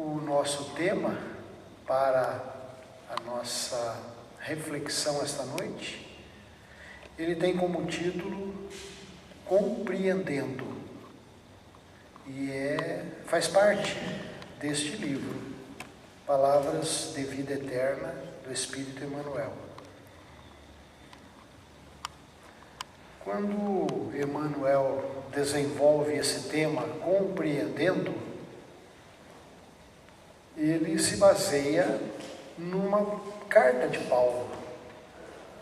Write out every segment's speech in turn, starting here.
O nosso tema para a nossa reflexão esta noite, ele tem como título Compreendendo, e faz parte deste livro, Palavras de Vida Eterna do Espírito Emmanuel. Quando Emmanuel desenvolve esse tema, compreendendo, ele se baseia numa carta de Paulo,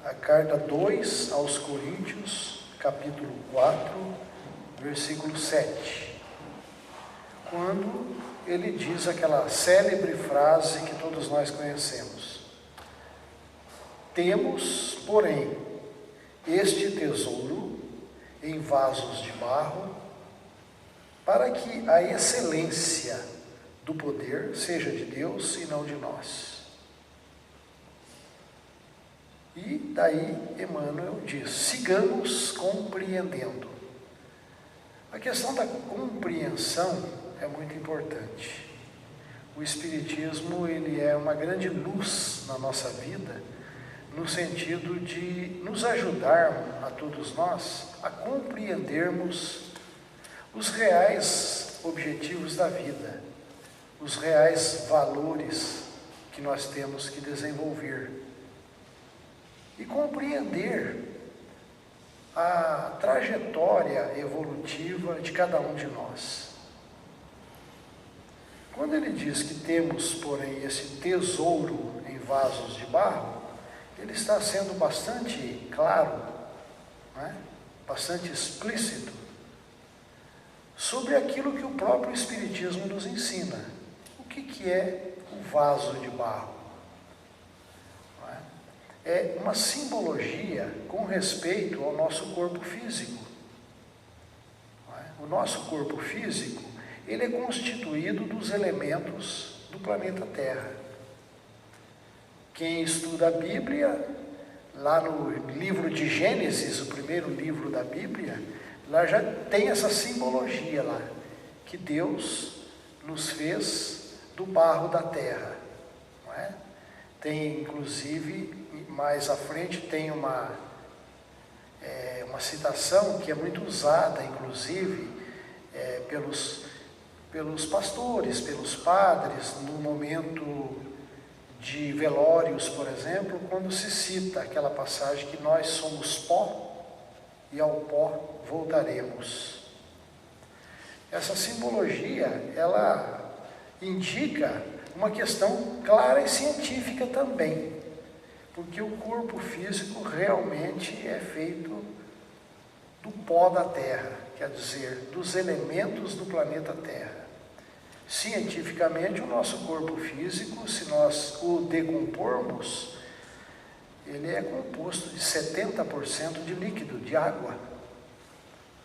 a carta 2 aos Coríntios, capítulo 4, versículo 7, quando ele diz aquela célebre frase que todos nós conhecemos: temos, porém, este tesouro em vasos de barro, para que a excelência do poder seja de Deus e não de nós. E daí Emmanuel diz: sigamos compreendendo. A questão da compreensão é muito importante. O Espiritismo, ele é uma grande luz na nossa vida, no sentido de nos ajudar a todos nós a compreendermos os reais objetivos da vida, os reais valores que nós temos que desenvolver e compreender a trajetória evolutiva de cada um de nós. Quando ele diz que temos, porém, esse tesouro em vasos de barro, ele está sendo bastante claro, né? Bastante explícito sobre aquilo que o próprio Espiritismo nos ensina. O que é o vaso de barro? É uma simbologia com respeito ao nosso corpo físico. O nosso corpo físico, ele é constituído dos elementos do planeta Terra. Quem estuda a Bíblia, lá no livro de Gênesis, o primeiro livro da Bíblia, lá já tem essa simbologia lá, que Deus nos fez do barro da terra, não é? Tem, inclusive, mais à frente tem uma citação que é muito usada, inclusive, pelos pastores, pelos padres, no momento de velórios, por exemplo, quando se cita aquela passagem que nós somos pó e ao pó voltaremos. Essa simbologia, ela indica uma questão clara e científica também, porque o corpo físico realmente é feito do pó da Terra, quer dizer, dos elementos do planeta Terra. Cientificamente, o nosso corpo físico, se nós o decompormos, ele é composto de 70% de líquido, de água.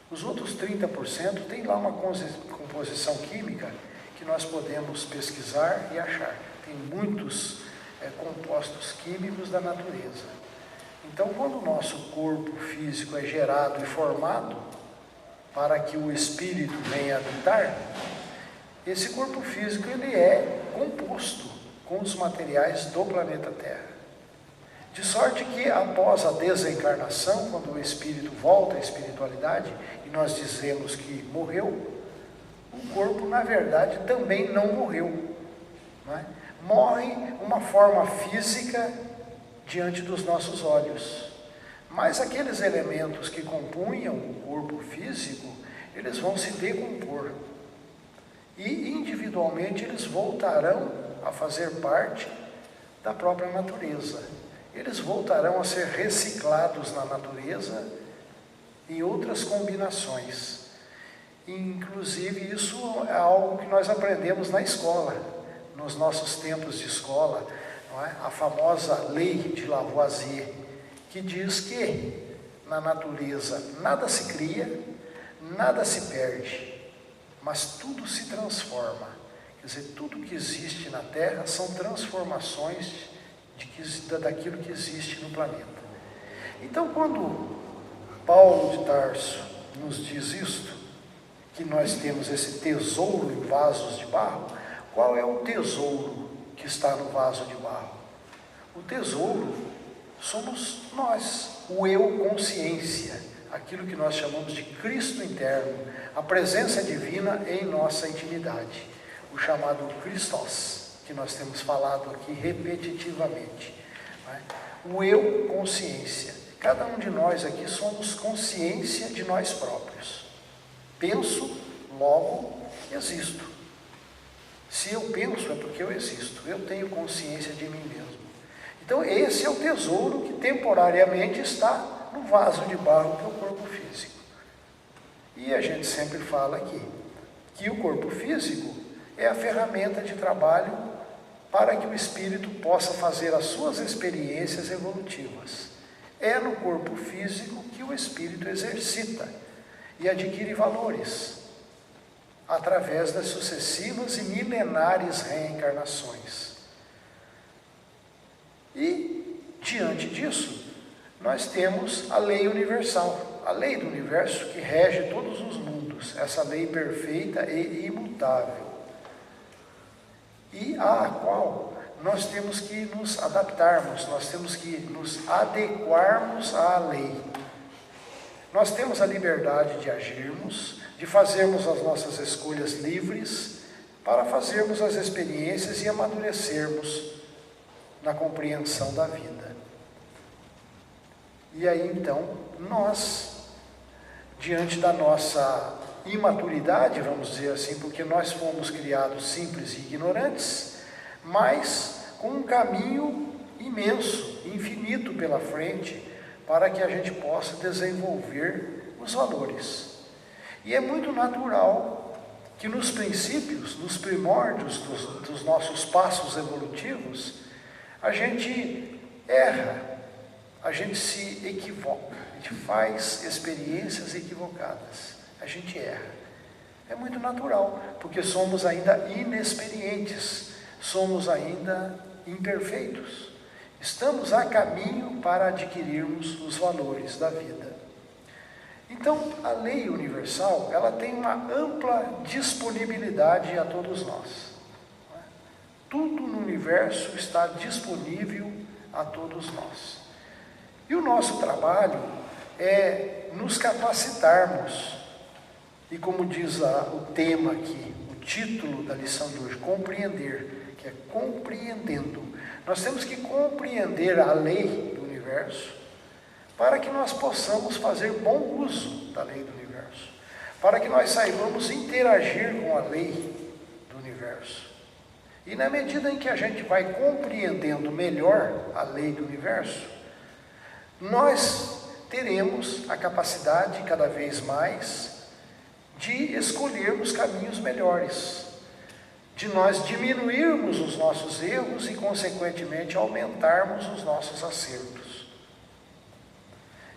Os outros 30% tem lá uma composição química que nós podemos pesquisar e achar. Tem muitos compostos químicos da natureza. Então, quando o nosso corpo físico é gerado e formado para que o espírito venha habitar, esse corpo físico, ele é composto com os materiais do planeta Terra. De sorte que, após a desencarnação, quando o espírito volta à espiritualidade, e nós dizemos que morreu, o corpo, na verdade, também não morreu. Não é? Morre uma forma física diante dos nossos olhos. Mas aqueles elementos que compunham o corpo físico, eles vão se decompor. E individualmente eles voltarão a fazer parte da própria natureza. Eles voltarão a ser reciclados na natureza em outras combinações. Inclusive, isso é algo que nós aprendemos na escola, nos nossos tempos de escola, não é? A famosa lei de Lavoisier, que diz que na natureza nada se cria, nada se perde, mas tudo se transforma. Quer dizer, tudo que existe na Terra são transformações daquilo que existe no planeta. Então, quando Paulo de Tarso nos diz isto, que nós temos esse tesouro em vasos de barro, Qual é o tesouro que está no vaso de barro? O tesouro somos nós, o eu consciência, aquilo que nós chamamos de Cristo interno, a presença divina em nossa intimidade, o chamado Christos, que nós temos falado aqui repetitivamente. O eu consciência. Cada um de nós aqui somos consciência de nós próprios. Penso, logo existo. Se eu penso é porque eu existo, eu tenho consciência de mim mesmo. Então esse é o tesouro que temporariamente está no vaso de barro, que é o corpo físico. E a gente sempre fala aqui que o corpo físico é a ferramenta de trabalho para que o espírito possa fazer as suas experiências evolutivas. É no corpo físico que o espírito exercita e adquire valores através das sucessivas e milenares reencarnações. E, diante disso, nós temos a lei universal, a lei do universo que rege todos os mundos, essa lei perfeita e imutável, e à qual nós temos que nos adaptarmos, nós temos que nos adequarmos à lei. Nós temos a liberdade de agirmos, de fazermos as nossas escolhas livres, para fazermos as experiências e amadurecermos na compreensão da vida. E aí então, nós, diante da nossa imaturidade, vamos dizer assim, porque nós fomos criados simples e ignorantes, mas com um caminho imenso, infinito pela frente, para que a gente possa desenvolver os valores. E é muito natural que nos princípios, nos primórdios dos nossos passos evolutivos, a gente erra, a gente se equivoca, a gente faz experiências equivocadas, a gente erra. É muito natural, porque somos ainda inexperientes, somos ainda imperfeitos. Estamos a caminho para adquirirmos os valores da vida. Então, a lei universal, ela tem uma ampla disponibilidade a todos nós. Tudo no universo está disponível a todos nós. E o nosso trabalho é nos capacitarmos, e como diz o tema aqui, o título da lição de hoje, compreender, que é compreendendo. Nós temos que compreender a lei do universo para que nós possamos fazer bom uso da lei do universo, para que nós saibamos interagir com a lei do universo. E na medida em que a gente vai compreendendo melhor a lei do universo, nós teremos a capacidade cada vez mais de escolhermos caminhos melhores, de nós diminuirmos os nossos erros e, consequentemente, aumentarmos os nossos acertos.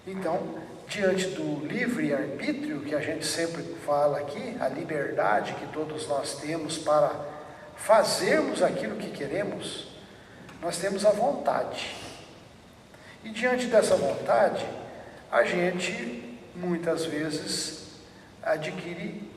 Então, diante do livre-arbítrio, que a gente sempre fala aqui, a liberdade que todos nós temos para fazermos aquilo que queremos, nós temos a vontade. E diante dessa vontade, a gente, muitas vezes, adquire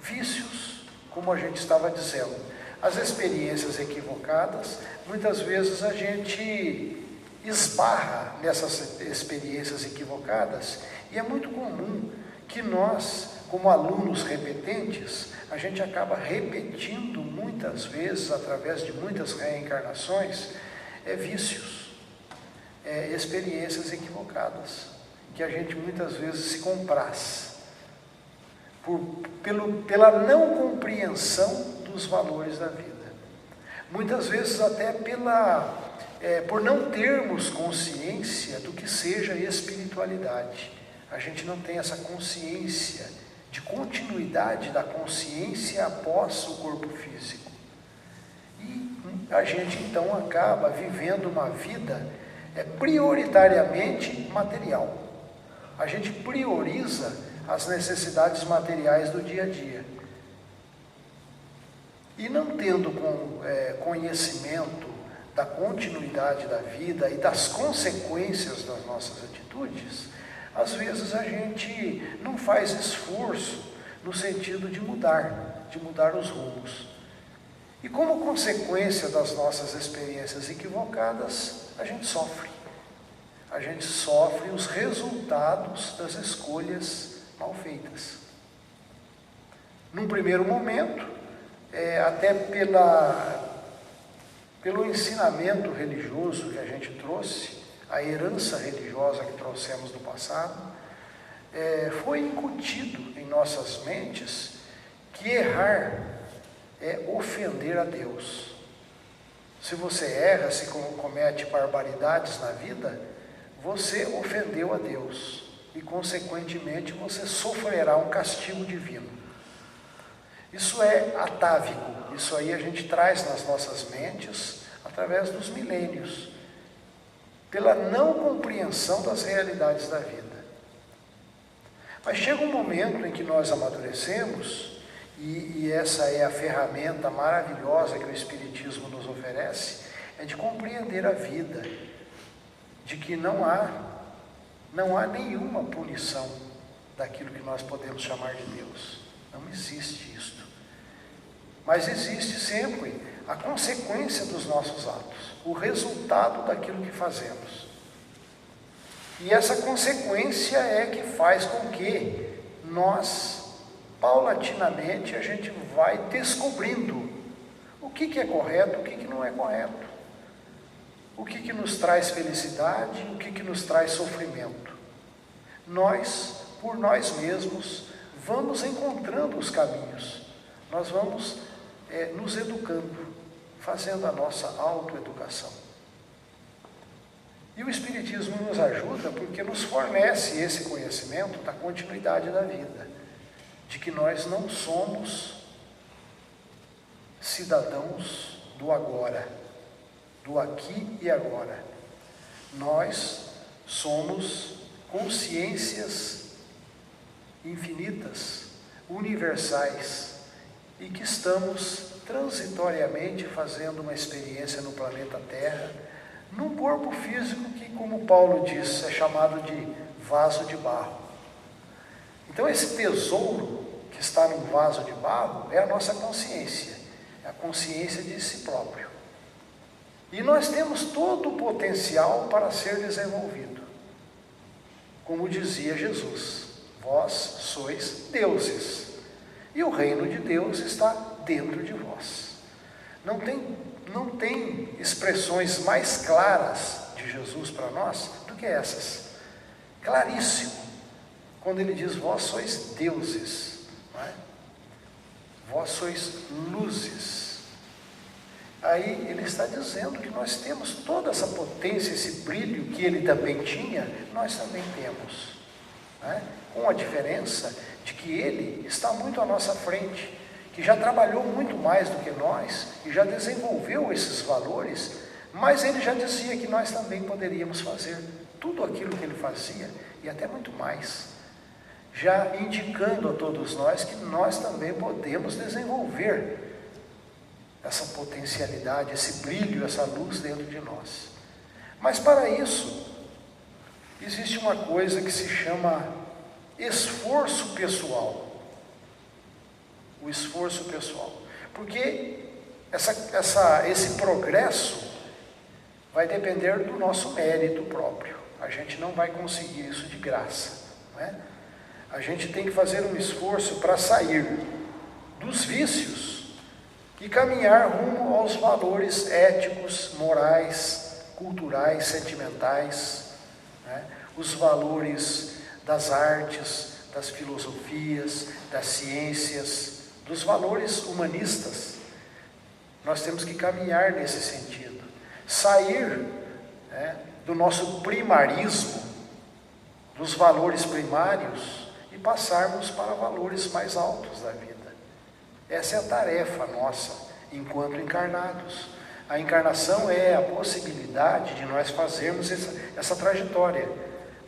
vícios, como a gente estava dizendo. As experiências equivocadas, muitas vezes a gente esbarra nessas experiências equivocadas, e é muito comum que nós, como alunos repetentes, a gente acaba repetindo muitas vezes, através de muitas reencarnações, vícios, experiências equivocadas, que a gente muitas vezes se compraz, pela não compreensão dos valores da vida. Muitas vezes até por não termos consciência do que seja espiritualidade. A gente não tem essa consciência de continuidade da consciência após o corpo físico. E a gente então acaba vivendo uma vida prioritariamente material. A gente prioriza as necessidades materiais do dia a dia. E não tendo conhecimento da continuidade da vida e das consequências das nossas atitudes, às vezes a gente não faz esforço no sentido de mudar os rumos. E como consequência das nossas experiências equivocadas, a gente sofre. A gente sofre os resultados das escolhas mal feitas. Num primeiro momento, até pelo ensinamento religioso que a gente trouxe, a herança religiosa que trouxemos do passado, foi incutido em nossas mentes que errar é ofender a Deus. Se você erra, se comete barbaridades na vida, você ofendeu a Deus e, consequentemente, você sofrerá um castigo divino. Isso é atávico, isso aí a gente traz nas nossas mentes através dos milênios, pela não compreensão das realidades da vida. Mas chega um momento em que nós amadurecemos, e essa é a ferramenta maravilhosa que o Espiritismo nos oferece, é de compreender a vida, de que não há nenhuma punição daquilo que nós podemos chamar de Deus. Não existe isto. Mas existe sempre a consequência dos nossos atos, o resultado daquilo que fazemos. E essa consequência é que faz com que nós, paulatinamente, a gente vai descobrindo o que é correto, o que não é correto, o que nos traz felicidade, o que nos traz sofrimento. Nós, por nós mesmos, vamos encontrando os caminhos, nós vamos nos educando, fazendo a nossa autoeducação. E o Espiritismo nos ajuda porque nos fornece esse conhecimento da continuidade da vida, de que nós não somos cidadãos do agora, do aqui e agora. Nós somos consciências infinitas, universais, e que estamos transitoriamente fazendo uma experiência no planeta Terra, num corpo físico que, como Paulo diz, é chamado de vaso de barro. Então esse tesouro que está num vaso de barro é a nossa consciência, é a consciência de si próprio. E nós temos todo o potencial para ser desenvolvido. Como dizia Jesus, vós sois deuses, e o reino de Deus está dentro de vós. Não tem expressões mais claras de Jesus para nós do que essas. Claríssimo, quando ele diz, vós sois deuses, não é? Vós sois luzes. Aí ele está dizendo que nós temos toda essa potência, esse brilho que ele também tinha, nós também temos, não é? Com a diferença de que ele está muito à nossa frente, que já trabalhou muito mais do que nós, e já desenvolveu esses valores, mas ele já dizia que nós também poderíamos fazer tudo aquilo que ele fazia, e até muito mais, já indicando a todos nós que nós também podemos desenvolver essa potencialidade, esse brilho, essa luz dentro de nós. Mas para isso, existe uma coisa que se chama esforço pessoal. O esforço pessoal. Porque esse progresso vai depender do nosso mérito próprio. A gente não vai conseguir isso de graça, não é? A gente tem que fazer um esforço para sair dos vícios e caminhar rumo aos valores éticos, morais, culturais, sentimentais, né? Os valores das artes, das filosofias, das ciências, dos valores humanistas. Nós temos que caminhar nesse sentido, sair, né, do nosso primarismo, dos valores primários, e passarmos para valores mais altos da vida. Essa é a tarefa nossa, enquanto encarnados. A encarnação é a possibilidade de nós fazermos essa trajetória,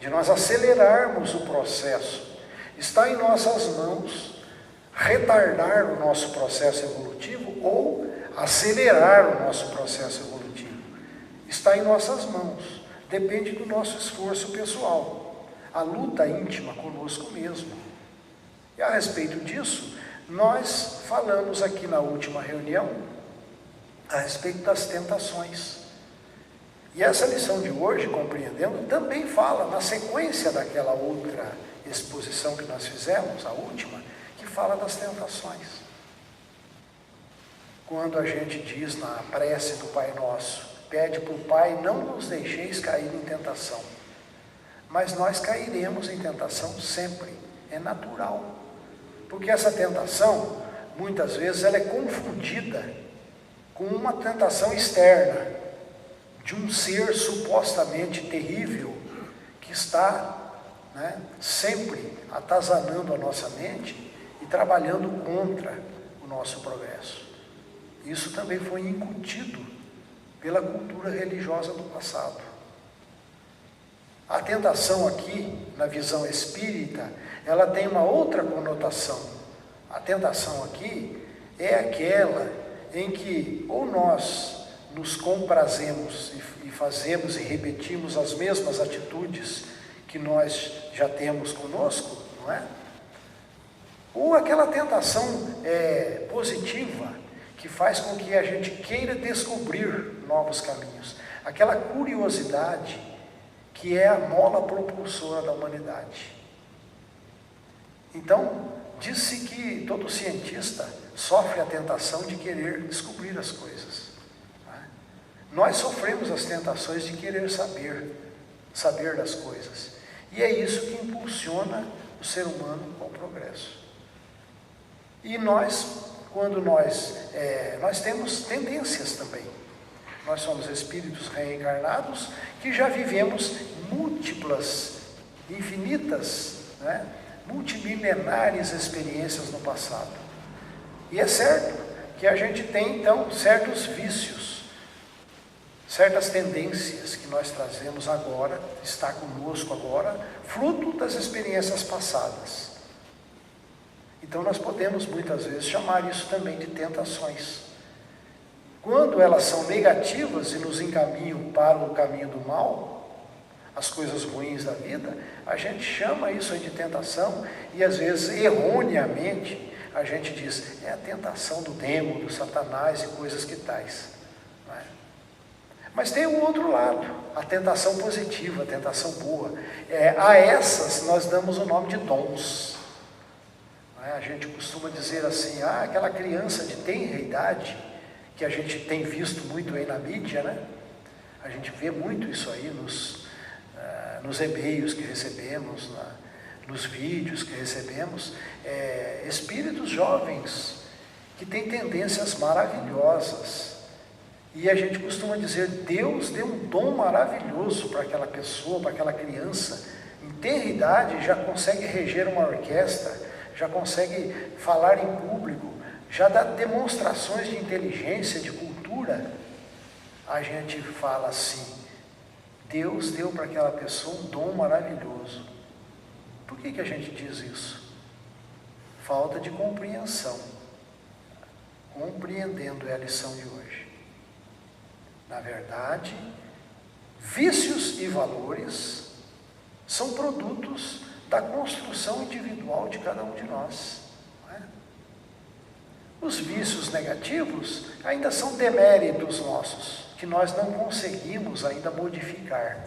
de nós acelerarmos o processo. Está em nossas mãos retardar o nosso processo evolutivo ou acelerar o nosso processo evolutivo. Está em nossas mãos, depende do nosso esforço pessoal, a luta íntima conosco mesmo. E a respeito disso, nós falamos aqui na última reunião a respeito das tentações. E essa lição de hoje, compreendendo, também fala na sequência daquela outra exposição que nós fizemos, a última, que fala das tentações. Quando a gente diz na prece do Pai Nosso, pede para o Pai, não nos deixeis cair em tentação. Mas nós cairemos em tentação sempre, é natural. Porque essa tentação, muitas vezes, ela é confundida com uma tentação externa, de um ser supostamente terrível, que está sempre atazanando a nossa mente e trabalhando contra o nosso progresso. Isso também foi incutido pela cultura religiosa do passado. A tentação aqui, na visão espírita, ela tem uma outra conotação. A tentação aqui é aquela em que ou nós nos comprazemos e fazemos e repetimos as mesmas atitudes que nós já temos conosco, não é? Ou aquela tentação positiva, que faz com que a gente queira descobrir novos caminhos. Aquela curiosidade que é a mola propulsora da humanidade. Então, diz-se que todo cientista sofre a tentação de querer descobrir as coisas. Nós sofremos as tentações de querer saber das coisas. E é isso que impulsiona o ser humano ao progresso. E quando nós temos tendências também. Nós somos espíritos reencarnados que já vivemos múltiplas, infinitas, multimilenares experiências no passado. E é certo que a gente tem, então, certos vícios, certas tendências que nós trazemos agora, está conosco agora, fruto das experiências passadas. Então nós podemos muitas vezes chamar isso também de tentações. Quando elas são negativas e nos encaminham para o caminho do mal, as coisas ruins da vida, a gente chama isso aí de tentação e às vezes erroneamente a gente diz, é a tentação do demo, do Satanás e coisas que tais. Mas tem um outro lado, a tentação positiva, a tentação boa. A essas nós damos o nome de dons. A gente costuma dizer assim, aquela criança de tenra idade, que a gente tem visto muito aí na mídia, a gente vê muito isso aí nos e-mails que recebemos, nos vídeos que recebemos, espíritos jovens que têm tendências maravilhosas. E a gente costuma dizer, Deus deu um dom maravilhoso para aquela pessoa, para aquela criança. Em tenra idade já consegue reger uma orquestra, já consegue falar em público, já dá demonstrações de inteligência, de cultura. A gente fala assim, Deus deu para aquela pessoa um dom maravilhoso. Por que a gente diz isso? Falta de compreensão. Compreendendo é a lição de hoje. Na verdade, vícios e valores são produtos da construção individual de cada um de nós. Os vícios negativos ainda são deméritos nossos, que nós não conseguimos ainda modificar.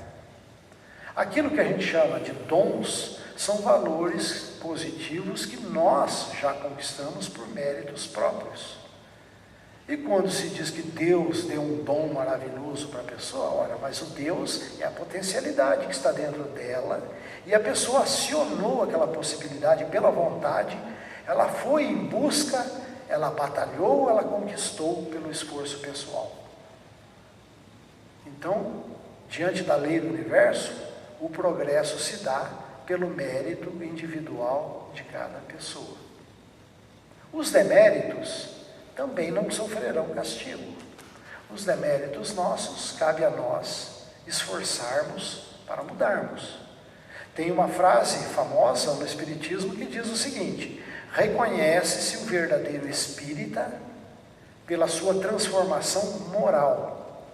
Aquilo que a gente chama de dons são valores positivos que nós já conquistamos por méritos próprios. E quando se diz que Deus deu um dom maravilhoso para a pessoa, ora, mas o Deus é a potencialidade que está dentro dela, e a pessoa acionou aquela possibilidade pela vontade, ela foi em busca, ela batalhou, ela conquistou pelo esforço pessoal. Então, diante da lei do universo, o progresso se dá pelo mérito individual de cada pessoa. Os deméritos também não sofrerão castigo. Os deméritos nossos, cabe a nós esforçarmos para mudarmos. Tem uma frase famosa no Espiritismo que diz o seguinte: reconhece-se o verdadeiro espírita pela sua transformação moral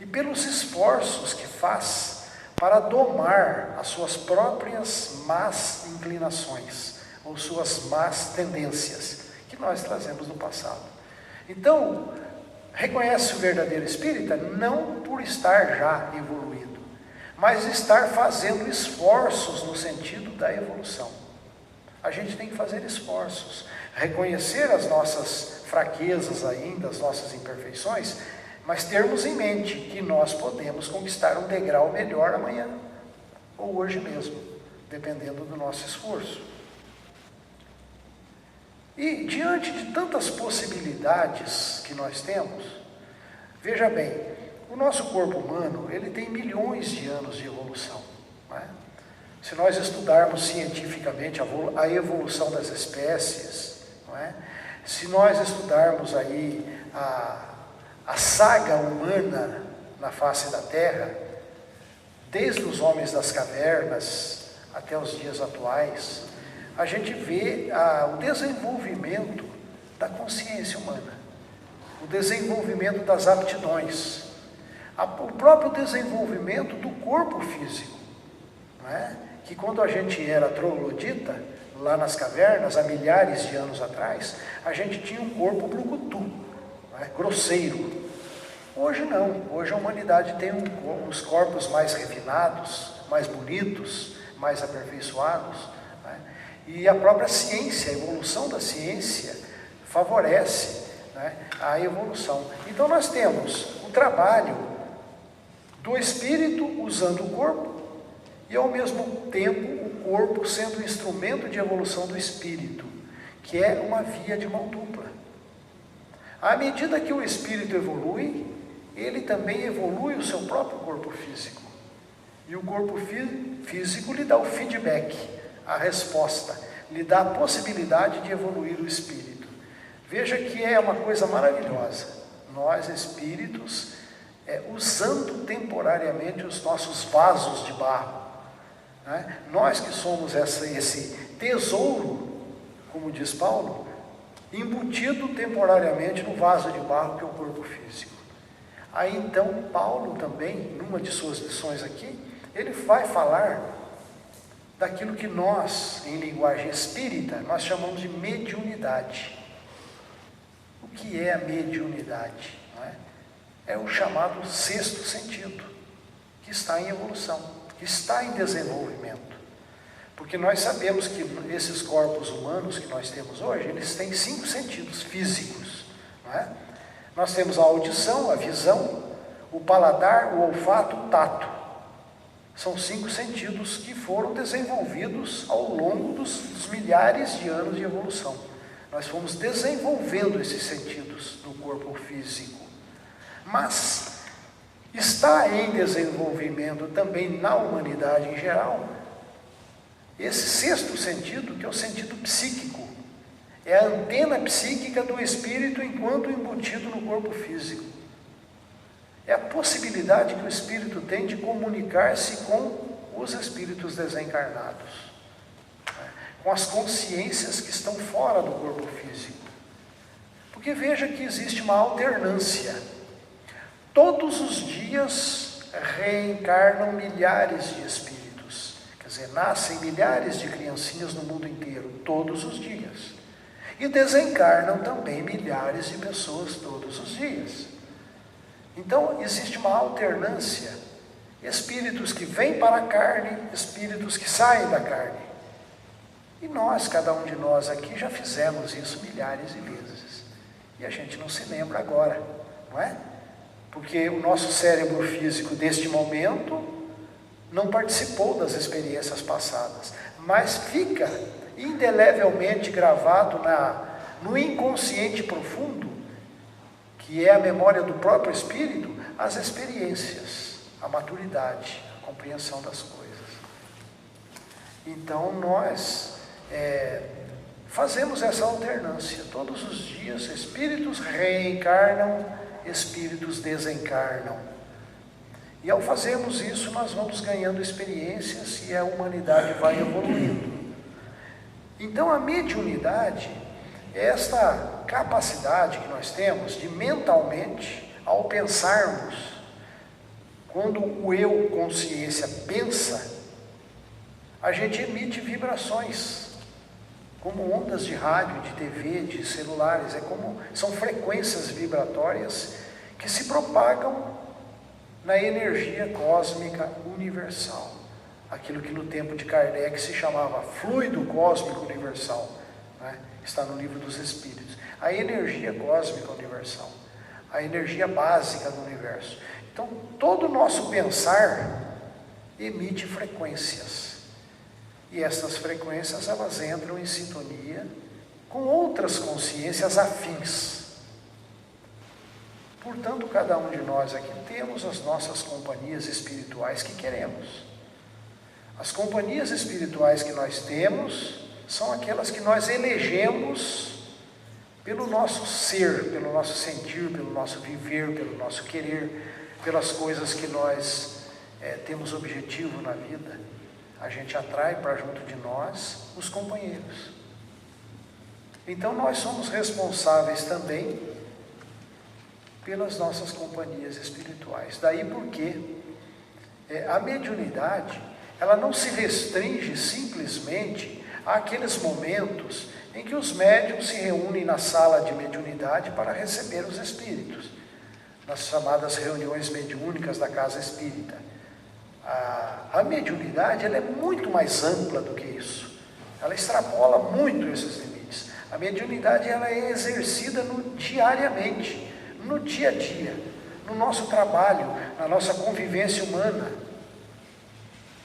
e pelos esforços que faz para domar as suas próprias más inclinações ou suas más tendências que nós trazemos do passado. Então, reconhece o verdadeiro espírita não por estar já evoluído, mas estar fazendo esforços no sentido da evolução. A gente tem que fazer esforços, reconhecer as nossas fraquezas ainda, as nossas imperfeições, mas termos em mente que nós podemos conquistar um degrau melhor amanhã, ou hoje mesmo, dependendo do nosso esforço. E diante de tantas possibilidades que nós temos, veja bem, o nosso corpo humano, ele tem milhões de anos de evolução, não é? Se nós estudarmos cientificamente a evolução das espécies, não é? Se nós estudarmos aí a saga humana na face da Terra, desde os homens das cavernas até os dias atuais, a gente vê o desenvolvimento da consciência humana, o desenvolvimento das aptidões, o próprio desenvolvimento do corpo físico, não é? Que quando a gente era troglodita, lá nas cavernas, há milhares de anos atrás, a gente tinha um corpo brucutu, não é? Grosseiro. Hoje não, hoje a humanidade tem uns corpos mais refinados, mais bonitos, mais aperfeiçoados, não é? E a própria ciência, a evolução da ciência, favorece, né, a evolução. Então nós temos o trabalho do espírito usando o corpo e ao mesmo tempo o corpo sendo instrumento de evolução do espírito, que é uma via de mão dupla. À medida que o espírito evolui, ele também evolui o seu próprio corpo físico. E o corpo físico lhe dá o feedback, a resposta, lhe dá a possibilidade de evoluir o espírito. Veja que é uma coisa maravilhosa. Nós, espíritos, usando temporariamente os nossos vasos de barro, né? Nós que somos esse tesouro, como diz Paulo, embutido temporariamente no vaso de barro que é o corpo físico. Aí então Paulo também, numa de suas lições aqui, ele vai falar daquilo que nós, em linguagem espírita, nós chamamos de mediunidade. O que é a mediunidade? Não é? É o chamado sexto sentido, que está em evolução, que está em desenvolvimento. Porque nós sabemos que esses corpos humanos que nós temos hoje, eles têm 5 sentidos físicos, não é? Nós temos a audição, a visão, o paladar, o olfato, o tato. São 5 sentidos que foram desenvolvidos ao longo dos milhares de anos de evolução. Nós fomos desenvolvendo esses sentidos no corpo físico. Mas está em desenvolvimento também na humanidade em geral esse sexto sentido, que é o sentido psíquico. É a antena psíquica do espírito enquanto embutido no corpo físico. É a possibilidade que o espírito tem de comunicar-se com os espíritos desencarnados, né? Com as consciências que estão fora do corpo físico. Porque veja que existe uma alternância. Todos os dias reencarnam milhares de espíritos. Quer dizer, nascem milhares de criancinhas no mundo inteiro, todos os dias. E desencarnam também milhares de pessoas todos os dias. Então, existe uma alternância. Espíritos que vêm para a carne, espíritos que saem da carne. E nós, cada um de nós aqui, já fizemos isso milhares de vezes. E a gente não se lembra agora, não é? Porque o nosso cérebro físico, deste momento, não participou das experiências passadas. Mas fica indelevelmente gravado no inconsciente profundo, que é a memória do próprio espírito, as experiências, a maturidade, a compreensão das coisas. Então nós fazemos essa alternância. Todos os dias espíritos reencarnam, espíritos desencarnam. E ao fazermos isso, nós vamos ganhando experiências e a humanidade vai evoluindo. Então a mediunidade é esta capacidade que nós temos de mentalmente, ao pensarmos, quando o eu, consciência, pensa, a gente emite vibrações, como ondas de rádio, de TV, de celulares, são frequências vibratórias que se propagam na energia cósmica universal. Aquilo que no tempo de Kardec se chamava fluido cósmico universal, né? Está no Livro dos Espíritos. A energia cósmica universal, a energia básica do universo. Então, todo o nosso pensar emite frequências. E essas frequências, elas entram em sintonia com outras consciências afins. Portanto, cada um de nós aqui temos as nossas companhias espirituais que queremos. As companhias espirituais que nós temos são aquelas que nós elegemos pelo nosso ser, pelo nosso sentir, pelo nosso viver, pelo nosso querer, pelas coisas que nós temos objetivo na vida. A gente atrai para junto de nós os companheiros. Então nós somos responsáveis também pelas nossas companhias espirituais. Daí porque a mediunidade, ela não se restringe simplesmente àqueles momentos em que os médiuns se reúnem na sala de mediunidade para receber os espíritos, nas chamadas reuniões mediúnicas da casa espírita. A mediunidade, ela é muito mais ampla do que isso. Ela extrapola muito esses limites. A mediunidade, ela é exercida diariamente, no dia a dia, no nosso trabalho, na nossa convivência humana.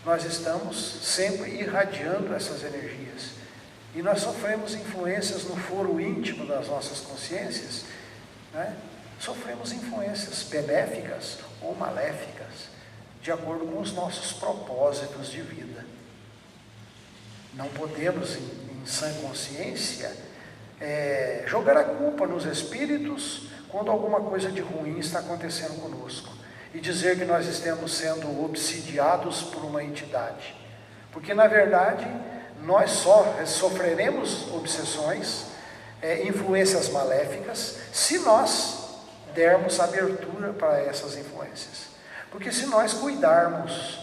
Nós estamos sempre irradiando essas energias. E nós sofremos influências no foro íntimo das nossas consciências, né? Sofremos influências benéficas ou maléficas, de acordo com os nossos propósitos de vida. Não podemos, em sã consciência, jogar a culpa nos espíritos quando alguma coisa de ruim está acontecendo conosco, e dizer que nós estamos sendo obsidiados por uma entidade, porque na verdade nós só sofreremos obsessões, influências maléficas, se nós dermos abertura para essas influências. Porque se nós cuidarmos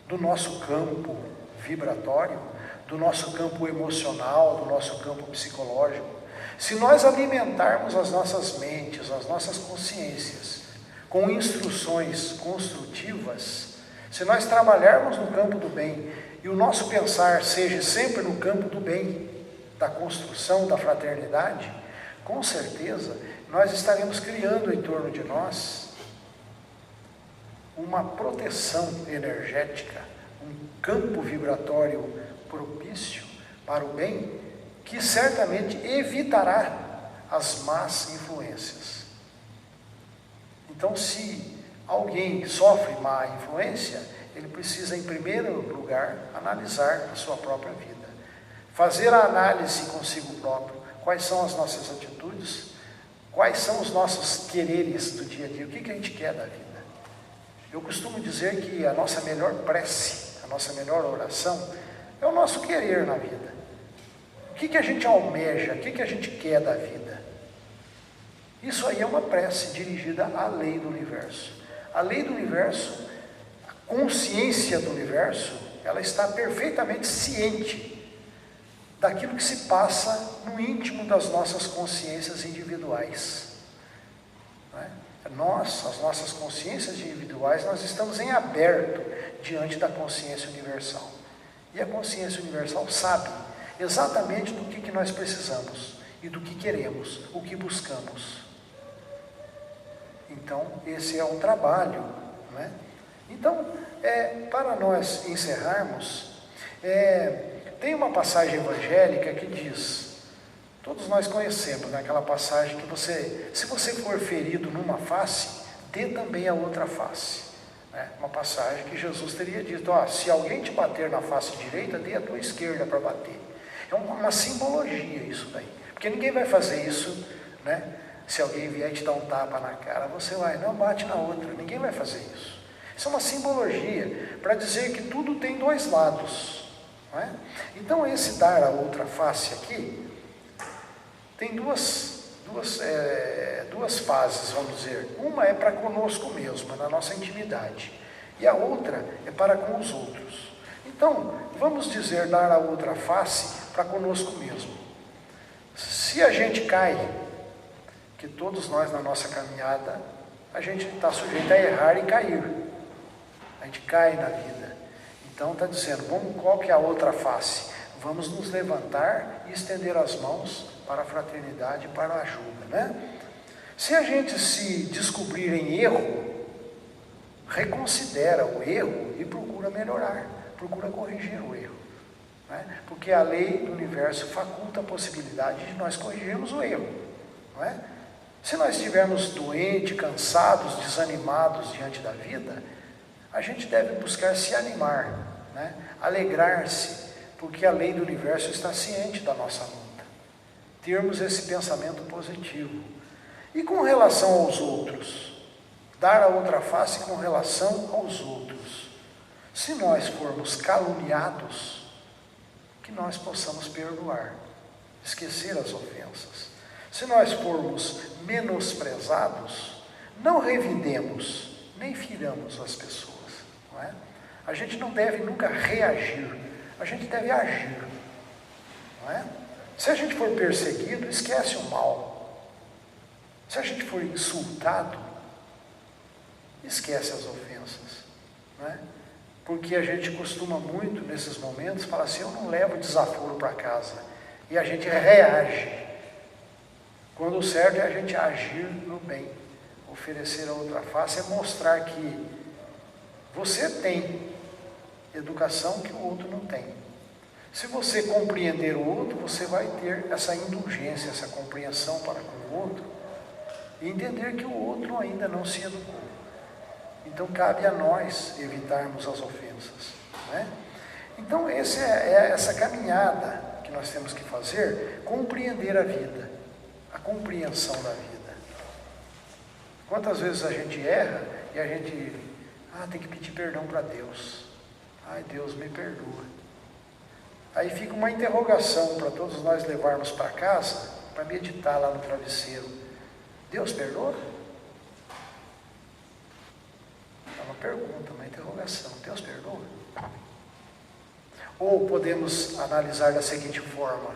do nosso campo vibratório, do nosso campo emocional, do nosso campo psicológico, se nós alimentarmos as nossas mentes, as nossas consciências com instruções construtivas, se nós trabalharmos no campo do bem e o nosso pensar seja sempre no campo do bem, da construção, da fraternidade, com certeza nós estaremos criando em torno de nós uma proteção energética, um campo vibratório propício para o bem, que certamente evitará as más influências. Então, se alguém sofre má influência, ele precisa, em primeiro lugar, analisar a sua própria vida, fazer a análise consigo próprio, quais são as nossas atitudes, quais são os nossos quereres do dia a dia, o que a gente quer da vida. Eu costumo dizer que a nossa melhor prece, a nossa melhor oração, é o nosso querer na vida. O que a gente almeja, o que a gente quer da vida. Isso aí é uma prece dirigida à lei do universo. A lei do universo, a consciência do universo, ela está perfeitamente ciente daquilo que se passa no íntimo das nossas consciências individuais. Não é? Nós, as nossas consciências individuais, nós estamos em aberto diante da consciência universal. E a consciência universal sabe exatamente do que nós precisamos e do que queremos, o que buscamos. Então, esse é um trabalho, né? Então, para nós encerrarmos, tem uma passagem evangélica que diz, todos nós conhecemos, né, aquela passagem que se você for ferido numa face, dê também a outra face. Né? Uma passagem que Jesus teria dito, se alguém te bater na face direita, dê a tua esquerda para bater. É uma simbologia isso daí, porque ninguém vai fazer isso, né? Se alguém vier te dar um tapa na cara, você vai, não, bate na outra, ninguém vai fazer isso. Isso é uma simbologia para dizer que tudo tem dois lados. Não é? Então esse dar a outra face aqui, tem duas fases, vamos dizer. Uma é para conosco mesmo, na nossa intimidade, e a outra é para com os outros. Então, vamos dizer, dar a outra face para conosco mesmo. Se a gente cai, que todos nós na nossa caminhada a gente está sujeito a errar e cair. A gente cai na vida. Então está dizendo, qual que é a outra face? Vamos nos levantar e estender as mãos para a fraternidade e para a ajuda, né? Se a gente se descobrir em erro, reconsidera o erro e procura melhorar, procura corrigir o erro, né? Porque a lei do universo faculta a possibilidade de nós corrigirmos o erro, não é? Se nós estivermos doentes, cansados, desanimados diante da vida, a gente deve buscar se animar, né? Alegrar-se, porque a lei do universo está ciente da nossa luta. Termos esse pensamento positivo. E com relação aos outros, dar a outra face com relação aos outros. Se nós formos caluniados, que nós possamos perdoar, esquecer as ofensas. Se nós formos menosprezados, não revidemos, nem firamos as pessoas, não é? A gente não deve nunca reagir, a gente deve agir, não é? Se a gente for perseguido, esquece o mal. Se a gente for insultado, esquece as ofensas, não é? Porque a gente costuma muito, nesses momentos, falar assim, eu não levo desaforo para casa, e a gente reage. Quando o certo é a gente agir no bem. Oferecer a outra face é mostrar que você tem educação que o outro não tem. Se você compreender o outro, você vai ter essa indulgência, essa compreensão para com o outro, e entender que o outro ainda não se educou. Então cabe a nós evitarmos as ofensas, né? Então essa caminhada que nós temos que fazer, compreender a vida, a compreensão da vida. Quantas vezes a gente erra e a gente tem que pedir perdão para Deus. Ai, Deus me perdoa. Aí fica uma interrogação para todos nós levarmos para casa, para meditar lá no travesseiro. Deus perdoa? É uma pergunta, uma interrogação. Deus perdoa? Ou podemos analisar da seguinte forma: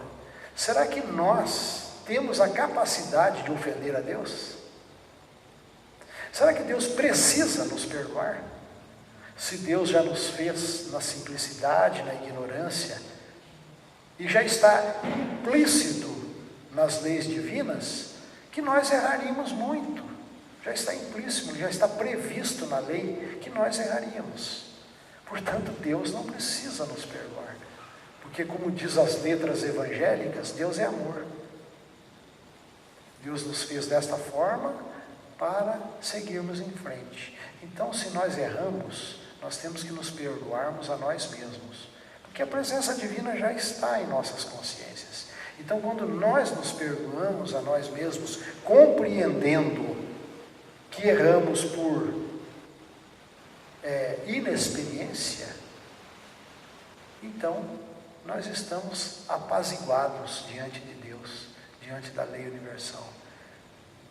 será que nós temos a capacidade de ofender a Deus? Será que Deus precisa nos perdoar? Se Deus já nos fez na simplicidade, na ignorância, e já está implícito nas leis divinas, que nós erraríamos muito. Já está implícito, já está previsto na lei que nós erraríamos. Portanto, Deus não precisa nos perdoar, porque como diz as letras evangélicas, Deus é amor. Deus nos fez desta forma para seguirmos em frente. Então, se nós erramos, nós temos que nos perdoarmos a nós mesmos, porque a presença divina já está em nossas consciências. Então, quando nós nos perdoamos a nós mesmos, compreendendo que erramos por inexperiência, então nós estamos apaziguados diante de Deus, diante da lei universal,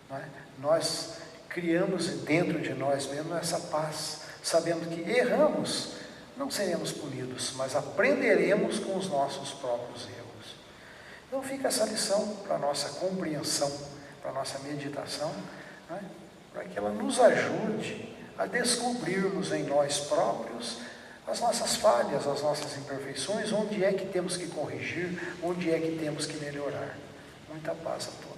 não é? Nós criamos dentro de nós mesmos essa paz, sabendo que erramos, não seremos punidos, mas aprenderemos com os nossos próprios erros. Então fica essa lição para a nossa compreensão, para a nossa meditação, não é? Para que ela nos ajude a descobrirmos em nós próprios as nossas falhas, as nossas imperfeições, onde é que temos que corrigir, onde é que temos que melhorar. Muita paz a todos.